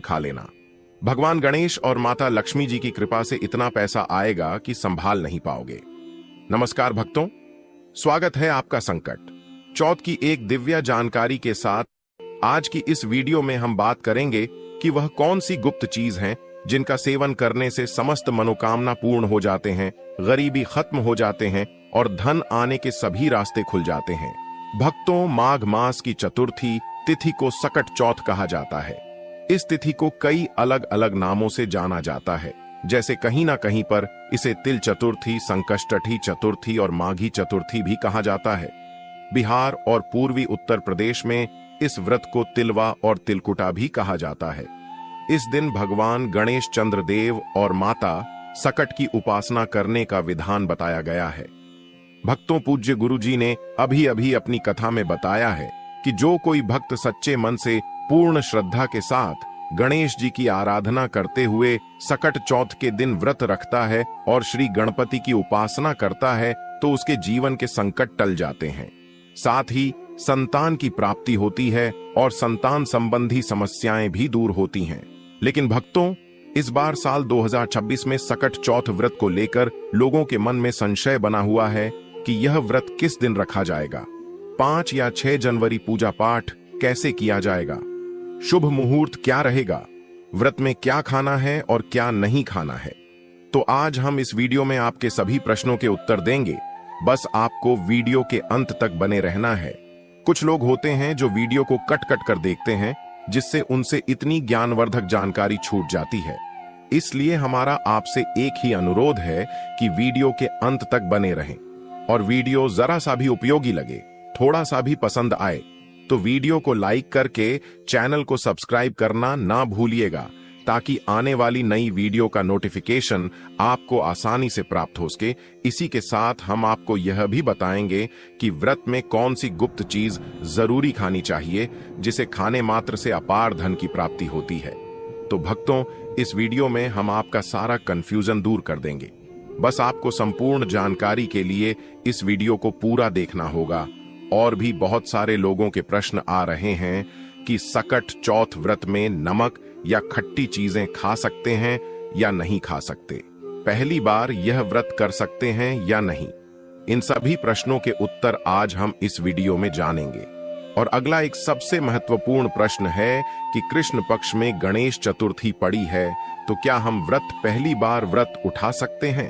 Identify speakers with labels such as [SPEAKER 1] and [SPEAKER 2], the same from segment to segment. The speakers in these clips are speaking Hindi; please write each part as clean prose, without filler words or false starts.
[SPEAKER 1] खा लेना। भगवान गणेश और माता लक्ष्मी जी की कृपा से इतना पैसा आएगा कि संभाल नहीं पाओगे। नमस्कार भक्तों, स्वागत है आपका संकट चौथ की एक दिव्य जानकारी के साथ। आज की इस वीडियो में हम बात करेंगे कि वह कौन सी गुप्त चीज हैं जिनका सेवन करने से समस्त मनोकामना पूर्ण हो जाते हैं, गरीबी खत्म हो जाते हैं और धन आने के सभी रास्ते खुल जाते हैं। भक्तों, माघ मास की चतुर्थी तिथि को सकट चौथ कहा जाता है। इस तिथि को कई अलग अलग नामों से जाना जाता है, जैसे कहीं ना कहीं पर इसे तिल चतुर्थी, संकष्टठी चतुर्थी और माघी चतुर्थी भी कहा जाता है। बिहार और पूर्वी उत्तर प्रदेश में इस व्रत को तिलवा और तिलकुटा भी कहा जाता है। इस दिन भगवान गणेश चंद्र देव और माता सकट की उपासना करने का विधान बताया गया है। भक्तों, पूज्य गुरुजी ने अभी अभी अपनी कथा में बताया है कि जो कोई भक्त सच्चे मन से पूर्ण श्रद्धा के साथ गणेश जी की आराधना करते हुए सकट चौथ के दिन व्रत रखता है और श्री गणपति की उपासना करता है तो उसके जीवन के संकट टल जाते हैं। साथ ही संतान की प्राप्ति होती है और संतान संबंधी समस्याएं भी दूर होती हैं। लेकिन भक्तों, इस बार साल 2026 में सकट चौथ व्रत को लेकर लोगों के मन में संशय बना हुआ है कि यह व्रत किस दिन रखा जाएगा। 5 या 6 जनवरी पूजा पाठ कैसे किया जाएगा, शुभ मुहूर्त क्या रहेगा, व्रत में क्या खाना है और क्या नहीं खाना है। तो आज हम इस वीडियो में आपके सभी प्रश्नों के उत्तर देंगे। बस आपको वीडियो के अंत तक बने रहना है। कुछ लोग होते हैं जो वीडियो को कट कट कर देखते हैं, जिससे उनसे इतनी ज्ञानवर्धक जानकारी छूट जाती है। इसलिए हमारा आपसे एक ही अनुरोध है कि वीडियो के अंत तक बने रहें और वीडियो जरा सा भी उपयोगी लगे, थोड़ा सा भी पसंद आए तो वीडियो को लाइक करके चैनल को सब्सक्राइब करना ना भूलिएगा, ताकि आने वाली नई वीडियो का नोटिफिकेशन आपको आसानी से प्राप्त हो सके। इसी के साथ हम आपको यह भी बताएंगे कि व्रत में कौन सी गुप्त चीज जरूरी खानी चाहिए, जिसे खाने मात्र से अपार धन की प्राप्ति होती है। तो भक्तों, इस वीडियो में हम आपका सारा कंफ्यूजन दूर कर देंगे। बस आपको संपूर्ण जानकारी के लिए इस वीडियो को पूरा देखना होगा। और भी बहुत सारे लोगों के प्रश्न आ रहे हैं कि सकट चौथ व्रत में नमक या खट्टी चीजें खा सकते हैं या नहीं खा सकते, पहली बार यह व्रत कर सकते हैं या नहीं। इन सभी प्रश्नों के उत्तर आज हम इस वीडियो में जानेंगे। और अगला एक सबसे महत्वपूर्ण प्रश्न है कि कृष्ण पक्ष में गणेश चतुर्थी पड़ी है, तो क्या हम व्रत पहली बार व्रत उठा सकते हैं।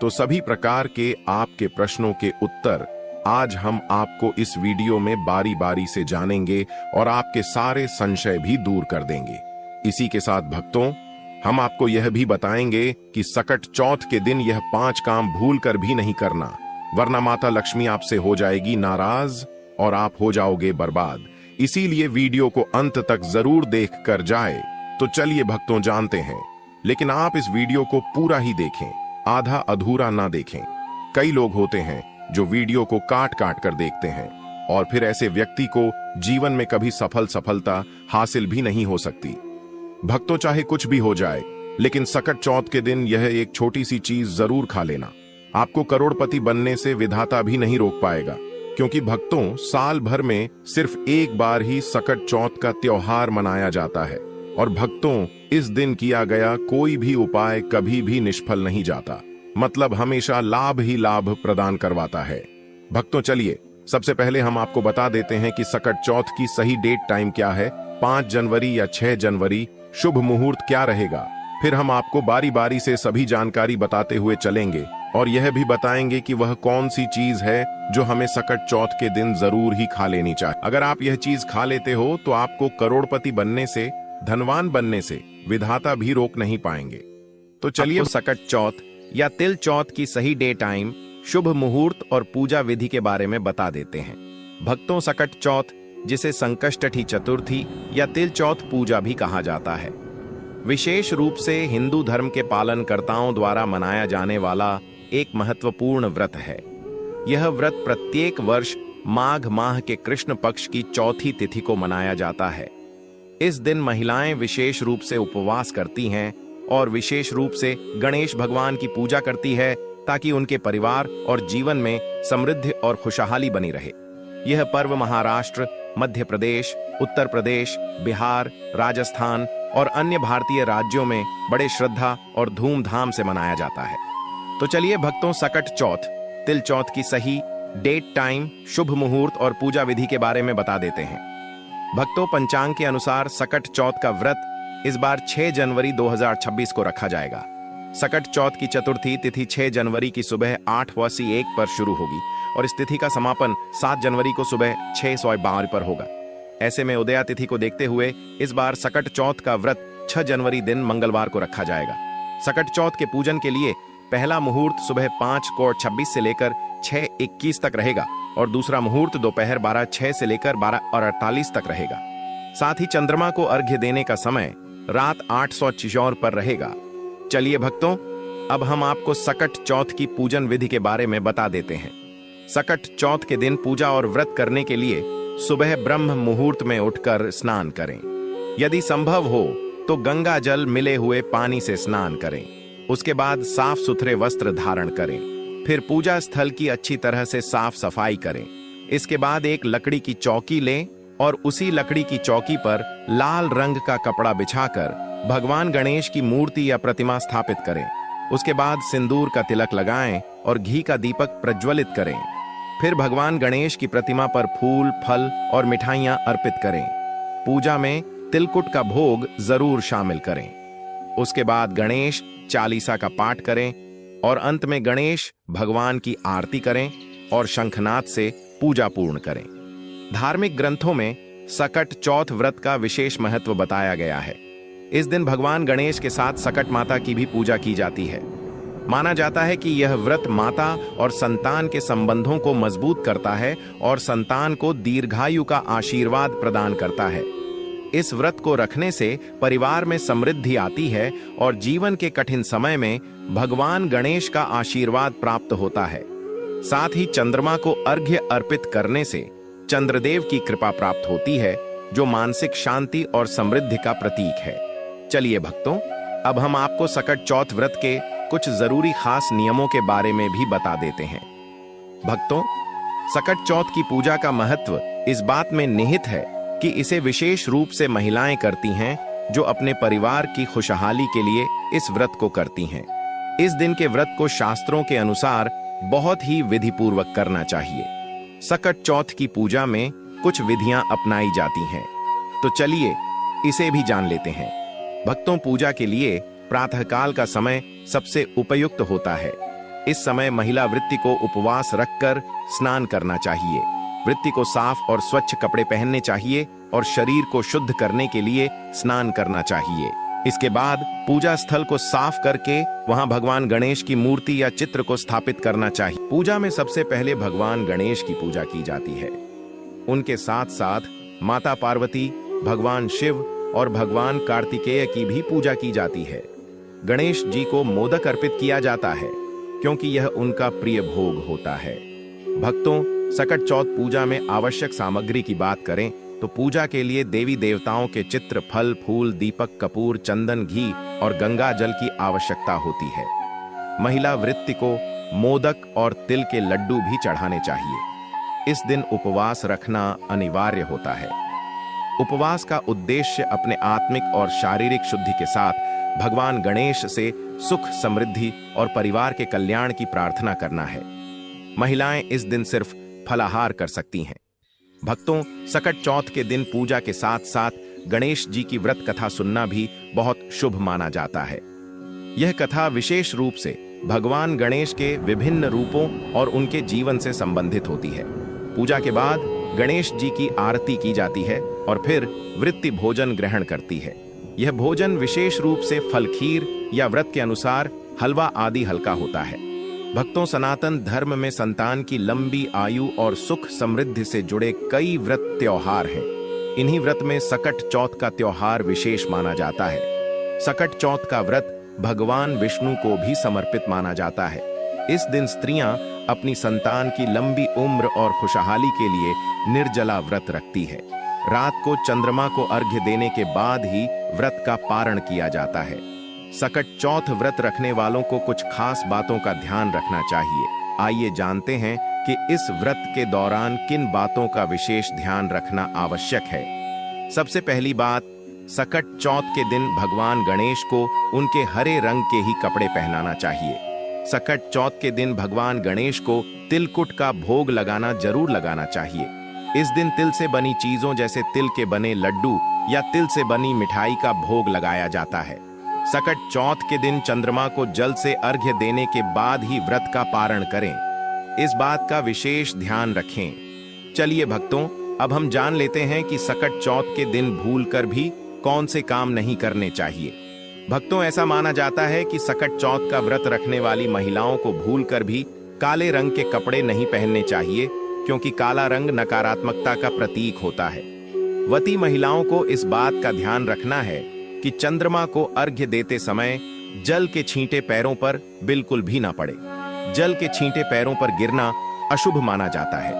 [SPEAKER 1] तो सभी प्रकार के आपके प्रश्नों के उत्तर आज हम आपको इस वीडियो में बारी बारी से जानेंगे और आपके सारे संशय भी दूर कर देंगे। इसी के साथ भक्तों, हम आपको यह भी बताएंगे कि सकट चौथ के दिन यह 5 काम भूल कर भी नहीं करना, वरना माता लक्ष्मी आपसे हो जाएगी नाराज और आप हो जाओगे बर्बाद। इसीलिए वीडियो को अंत तक जरूर देख कर जाए। तो चलिए भक्तों, जानते हैं। लेकिन आप इस वीडियो को पूरा ही देखें, आधा अधूरा ना देखें। कई लोग होते हैं जो वीडियो को काट काट कर देखते हैं और फिर ऐसे व्यक्ति को जीवन में कभी सफलता हासिल भी नहीं हो सकती। भक्तों, चाहे कुछ भी हो जाए, लेकिन सकट चौथ के दिन यह एक छोटी सी चीज जरूर खा लेना। आपको करोड़पति बनने से विधाता भी नहीं रोक पाएगा, क्योंकि भक्तों, साल भर में सिर्फ एक बार ही सकट चौथ का त्योहार मनाया जाता है। और भक्तों, इस दिन किया गया कोई भी उपाय कभी भी निष्फल नहीं जाता, मतलब हमेशा लाभ ही लाभ प्रदान करवाता है। भक्तों, चलिए सबसे पहले हम आपको बता देते हैं कि सकट चौथ की सही डेट टाइम क्या है। 5 जनवरी या 6 जनवरी शुभ मुहूर्त क्या रहेगा। फिर हम आपको बारी बारी से सभी जानकारी बताते हुए चलेंगे और यह भी बताएंगे कि वह कौन सी चीज है जो हमें सकट चौथ के दिन जरूर ही खा लेनी चाहिए। अगर आप यह चीज खा लेते हो तो आपको करोड़पति बनने से, धनवान बनने से विधाता भी रोक नहीं पाएंगे। तो चलिए
[SPEAKER 2] सकट चौथ या तिल चौथ की सही डे टाइम, शुभ मुहूर्त और पूजा विधि के बारे में बता देते हैं। भक्तों, सकट चौथ, जिसे संकष्टठी चतुर्थी या तिल चौथ पूजा भी कहा जाता है, विशेष रूप से हिंदू धर्म के पालनकर्ताओं द्वारा मनाया जाने वाला एक महत्वपूर्ण व्रत है। यह व्रत प्रत्येक वर्ष माघ माह के कृष्ण पक्ष की चौथी तिथि को मनाया जाता है। इस दिन महिलाएं विशेष रूप से उपवास करती हैं और विशेष रूप से गणेश भगवान की पूजा करती है, ताकि उनके परिवार और जीवन में समृद्धि और खुशहाली बनी रहे। यह पर्व महाराष्ट्र, मध्य प्रदेश, उत्तर प्रदेश, बिहार, राजस्थान, और अन्य भारतीय राज्यों में बड़े श्रद्धा और धूमधाम से मनाया जाता है। तो चलिए भक्तों, सकट चौथ, तिल चौथ की सही डेट, टाइम, शुभ मुहूर्त और पूजा विधि के बारे में बता देते हैं। भक्तों, पंचांग के अनुसार सकट चौथ का व्रत इस बार 6 जनवरी 2026 को रखा जाएगा। सकट चौथ की चतुर्थी तिथि 6 जनवरी की सुबह 8:01 पर शुरू होगी और इस तिथि का समापन 7 जनवरी को सुबह 6:52 पर होगा। ऐसे में उदया तिथि को देखते हुए इस बार सकट चौथ का व्रत 6 जनवरी दिन मंगलवार को रखा जाएगा। सकट चौथ के पूजन के लिए पहला मुहूर्त सुबह 5:26 से लेकर 6:21 तक रहेगा और दूसरा मुहूर्त दोपहर 12:06 से लेकर 12:48 तक रहेगा। साथ ही चंद्रमा को अर्घ्य देने का समय रात 8:04 पर रहेगा। चलिए भक्तों, अब हम आपको सकट चौथ की पूजन विधि के बारे में बता देते हैं। सकट चौथ के दिन पूजा और व्रत करने के लिए सुबह ब्रह्म मुहूर्त में उठकर स्नान करें। यदि संभव हो तो गंगा जल मिले हुए पानी से स्नान करें। उसके बाद साफ सुथरे वस्त्र धारण करें। फिर पूजा स्थल की अच्छी तरह से साफ सफाई करें। इसके बाद एक लकड़ी की चौकी लें और उसी लकड़ी की चौकी पर लाल रंग का कपड़ा बिछाकर भगवान गणेश की मूर्ति या प्रतिमा स्थापित करें। उसके बाद सिंदूर का तिलक लगाएं और घी का दीपक प्रज्वलित करें। फिर भगवान गणेश की प्रतिमा पर फूल, फल और मिठाइयां अर्पित करें। पूजा में तिलकुट का भोग जरूर शामिल करें। उसके बाद गणेश चालीसा का पाठ करें और अंत में गणेश भगवान की आरती करें और शंखनाद से पूजा पूर्ण करें। धार्मिक ग्रंथों में सकट चौथ व्रत का विशेष महत्व बताया गया है। इस दिन भगवान गणेश के साथ सकट माता की भी पूजा की जाती है। माना जाता है कि यह व्रत माता और संतान के संबंधों को मजबूत करता है और संतान को दीर्घायु का आशीर्वाद प्रदान करता है। इस व्रत को रखने से परिवार में समृद्धि आती है और जीवन के कठिन समय में भगवान गणेश का आशीर्वाद प्राप्त होता है। साथ ही चंद्रमा को अर्घ्य अर्पित करने से चंद्रदेव की कृपा प्राप्त होती है, जो मानसिक शांति और समृद्धि का प्रतीक है। चलिए भक्तों, अब हम आपको सकट चौथ व्रत के कुछ जरूरी खास नियमों के बारे में भी बता देते हैं। भक्तों, सकट चौथ की पूजा का महत्व इस बात में निहित है कि इसे विशेष रूप से महिलाएं करती हैं, जो अपने परिवार की खुशहाली के लिए इस व्रत को करती हैं। इस दिन के व्रत को शास्त्रों के अनुसार बहुत ही विधि पूर्वक करना चाहिए। सकट चौथ की पूजा में कुछ विधियां अपनाई जाती हैं, तो चलिए इसे भी जान लेते हैं। भक्तों, पूजा के लिए प्रातःकाल का समय सबसे उपयुक्त होता है। इस समय महिला वृत्ति को उपवास रखकर स्नान करना चाहिए। वृत्ति को साफ और स्वच्छ कपड़े पहनने चाहिए और शरीर को शुद्ध करने के लिए स्नान करना चाहिए। इसके बाद पूजा स्थल को साफ करके वहां भगवान गणेश की मूर्ति या चित्र को स्थापित करना चाहिए। पूजा में सबसे पहले भगवान गणेश की पूजा की जाती है। उनके साथ साथ माता पार्वती, भगवान शिव और भगवान कार्तिकेय की भी पूजा की जाती है। गणेश जी को मोदक अर्पित किया जाता है, क्योंकि यह उनका प्रिय भोग होता है। भक्तों, सकट चौथ पूजा में आवश्यक सामग्री की बात करें तो पूजा के लिए देवी देवताओं के चित्र, फल, फूल, दीपक, कपूर, चंदन, घी और गंगा जल की आवश्यकता होती है। महिला वृत्ति को मोदक और तिल के लड्डू भी चढ़ाने चाहिए। इस दिन उपवास रखना अनिवार्य होता है। उपवास का उद्देश्य अपने आत्मिक और शारीरिक शुद्धि के साथ भगवान गणेश से सुख, समृद्धि और परिवार के कल्याण की प्रार्थना करना है। महिलाएं इस दिन सिर्फ फलाहार कर सकती हैं। भक्तों, सकट चौथ के दिन पूजा के साथ साथ गणेश जी की व्रत कथा सुनना भी बहुत शुभ माना जाता है। यह कथा विशेष रूप से भगवान गणेश के विभिन्न रूपों और उनके जीवन से संबंधित होती है। पूजा के बाद गणेश जी की आरती की जाती है और फिर वृत्ति भोजन ग्रहण करती है। यह भोजन विशेष रूप से फल, खीर या व्रत के अनुसार हलवा आदि हल्का होता है। भक्तों, सनातन धर्म में संतान की लंबी आयु और सुख समृद्धि से जुड़े कई व्रत त्योहार हैं। इन्हीं व्रत में सकट चौथ का त्योहार विशेष माना जाता है। सकट चौथ का व्रत भगवान विष्णु को भी समर्पित माना जाता है। इस दिन स्त्रियां अपनी संतान की लंबी उम्र और खुशहाली के लिए निर्जला व्रत रखती है। रात को चंद्रमा को अर्घ्य देने के बाद ही व्रत का पारण किया जाता है। सकट चौथ व्रत रखने वालों को कुछ खास बातों का ध्यान रखना चाहिए। आइए जानते हैं कि इस व्रत के दौरान किन बातों का विशेष ध्यान रखना आवश्यक है। सबसे पहली बात, सकट चौथ के दिन भगवान गणेश को उनके हरे रंग के ही कपड़े पहनाना चाहिए। सकट चौथ के दिन भगवान गणेश को तिलकुट का भोग लगाना जरूर लगाना चाहिए। इस दिन तिल से बनी चीजों जैसे तिल के बने लड्डू या तिल से बनी मिठाई का भोग लगाया जाता है। सकट चौथ के दिन चंद्रमा को जल से अर्घ्य देने के बाद ही व्रत का पारण करें। इस बात का विशेष ध्यान रखें। चलिए भक्तों, अब हम जान लेते हैं कि सकट चौथ के दिन भूलकर भी कौन से काम नहीं करने चाहिए। भक्तों, ऐसा माना जाता है कि सकट चौथ का व्रत रखने वाली महिलाओं को भूलकर भी काले रंग के कपड़े नहीं पहनने चाहिए, क्योंकि काला रंग नकारात्मकता का प्रतीक होता है। वती महिलाओं को इस बात का ध्यान रखना है कि चंद्रमा को अर्घ्य देते समय जल के छींटे पैरों पर बिल्कुल भी ना पड़े। जल के छींटे पैरों पर गिरना अशुभ माना जाता है।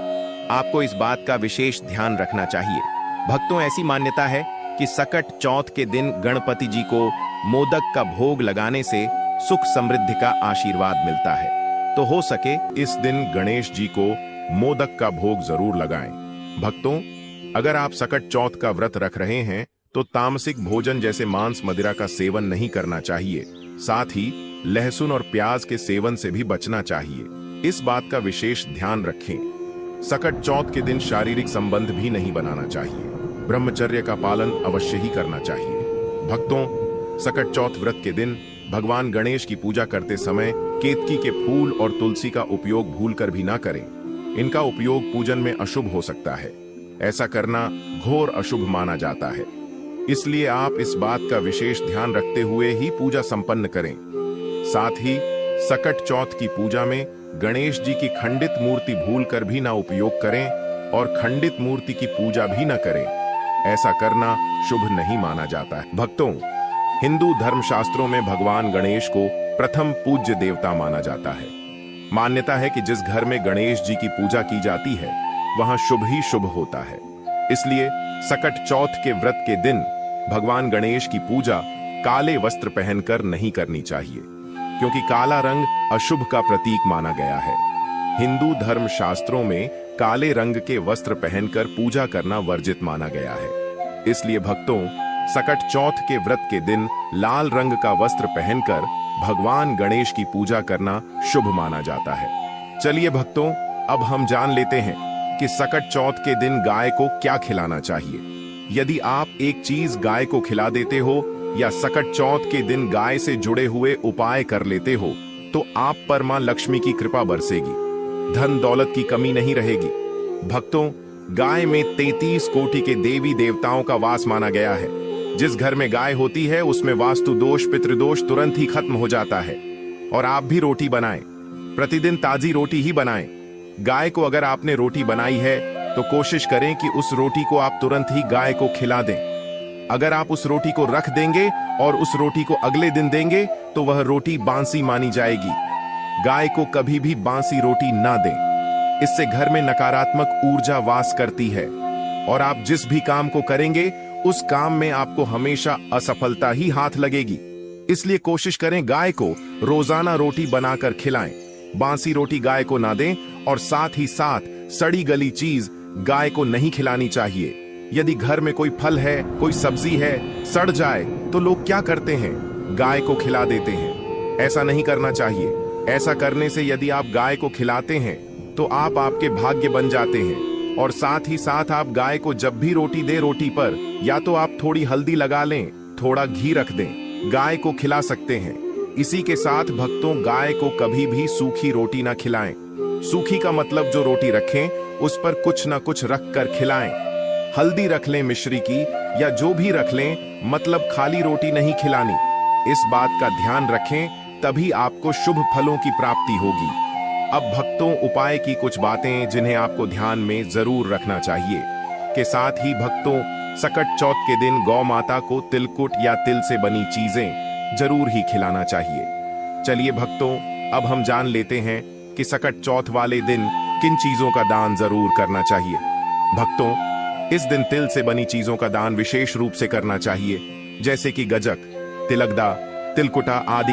[SPEAKER 2] आपको इस बात का विशेष ध्यान रखना चाहिए। भक्तों, ऐसी मान्यता है कि सकट चौथ के दिन गणपति जी को मोदक का भोग लगाने से सुख समृद्धि का आशीर्वाद मिलता है। तो हो सके
[SPEAKER 1] इस दिन गणेश जी को मोदक का भोग जरूर लगाएं। भक्तों, अगर आप सकट चौथ का व्रत रख रहे हैं तो तामसिक भोजन जैसे मांस मदिरा का सेवन नहीं करना चाहिए। साथ ही लहसुन और प्याज के सेवन से भी बचना चाहिए। इस बात का विशेष ध्यान रखें। सकट चौथ के दिन शारीरिक संबंध भी नहीं बनाना चाहिए। ब्रह्मचर्य का पालन अवश्य ही करना चाहिए। भक्तों, सकट चौथ व्रत के दिन भगवान गणेश की पूजा करते समय केतकी के फूल और तुलसी का उपयोग भूलकर भी ना करें। इनका उपयोग पूजन में अशुभ हो सकता है। ऐसा करना घोर अशुभ माना जाता है। इसलिए आप इस बात का विशेष ध्यान रखते हुए ही पूजा संपन्न करें। साथ ही सकट चौथ की पूजा में गणेश जी की खंडित मूर्ति भूलकर भी ना उपयोग करें और खंडित मूर्ति की पूजा भी ना करें। ऐसा करना शुभ नहीं माना जाता है। भक्तों, हिंदू धर्मशास्त्रों में भगवान गणेश को प्रथम पूज्य देवता माना जाता है। मान्यता है कि जिस घर में गणेश जी की पूजा की जाती है वहां शुभ ही शुभ होता है। इसलिए सकट चौथ के व्रत के दिन भगवान गणेश की पूजा काले वस्त्र पहनकर नहीं करनी चाहिए, क्योंकि काला रंग अशुभ का प्रतीक माना गया है। हिंदू धर्म शास्त्रों में काले रंग के वस्त्र पहनकर पूजा करना वर्जित माना गया है। इसलिए भक्तों, सकट चौथ के व्रत के दिन लाल रंग का वस्त्र पहनकर भगवान गणेश की पूजा करना शुभ माना जाता है। चलिए भक्तों, अब हम जान लेते हैं कि सकट चौथ के दिन गाय को क्या खिलाना चाहिए। यदि आप एक चीज गाय को खिला देते हो या सकट चौथ के दिन गाय से जुड़े हुए उपाय कर लेते हो तो आप पर मां लक्ष्मी की कृपा बरसेगी, धन दौलत की कमी नहीं रहेगी। भक्तों, गाय में 33 कोटि के देवी देवताओं का वास माना गया है। जिस घर में गाय होती है उसमें वास्तु दोष, पितृदोष तुरंत ही खत्म हो जाता है। और आप भी रोटी बनाएं, प्रतिदिन ताजी रोटी ही बनाएं। गाय को अगर आपने रोटी बनाई है तो कोशिश करें कि उस रोटी को आप तुरंत ही गाय को खिला दें। अगर आप उस रोटी को रख देंगे और उस रोटी को अगले दिन देंगे तो वह रोटी बांसी मानी जाएगी। गाय को कभी भी बांसी रोटी ना दें। इससे घर में नकारात्मक ऊर्जा वास करती है और आप जिस भी काम को करेंगे उस काम में आपको हमेशा असफलता ही हाथ लगेगी। इसलिए कोशिश करें गाय को रोजाना रोटी बनाकर खिलाएं। बांसी रोटी गाय को ना दें और साथ ही साथ सड़ी गली चीज गाय को नहीं खिलानी चाहिए। यदि घर में कोई फल है, कोई सब्जी है, सड़ जाए तो लोग क्या करते हैं? गाय को खिला देते हैं। ऐसा नहीं करना चाहिए। ऐसा करने से यदि आप गाय को खिलाते हैं तो आप आपके भाग्य बन जाते हैं। और साथ ही साथ आप गाय को जब भी रोटी दे, रोटी पर या तो आप थोड़ी हल्दी लगा लें, थोड़ा घी रख दें, गाय को खिला सकते हैं। इसी के साथ भक्तों, गाय को कभी भी सूखी रोटी ना खिलाएं। सूखी का मतलब जो रोटी रखें उस पर कुछ ना कुछ रख कर खिलाएं। हल्दी रख लें मिश्री की या जो भी रख लें, मतलब खाली रोटी नहीं खिलानी। इस बात का ध्यान रखें, तभी आपको शुभ फलों की प्राप्ति होगी। अब भक्तों, उपाय की कुछ बातें जिन्हें आपको ध्यान में जरूर रखना चाहिए। के साथ ही भक्तों, सकट चौथ के दिन गौ माता को तिलकुट या तिल से बनी चीजें जरूर ही खिलाना चाहिए। चलिए भक्तों, अब हम जान लेते हैं कि सकट चौथ वाले दिन किन चीजों का दान जरूर करना चाहिए। भक्तों, इस दिन तिल से बनी चीजों का दान विशेष रूप से करना चाहिए, जैसे कि गजक, तिलकदा, तिलकुटा आदि का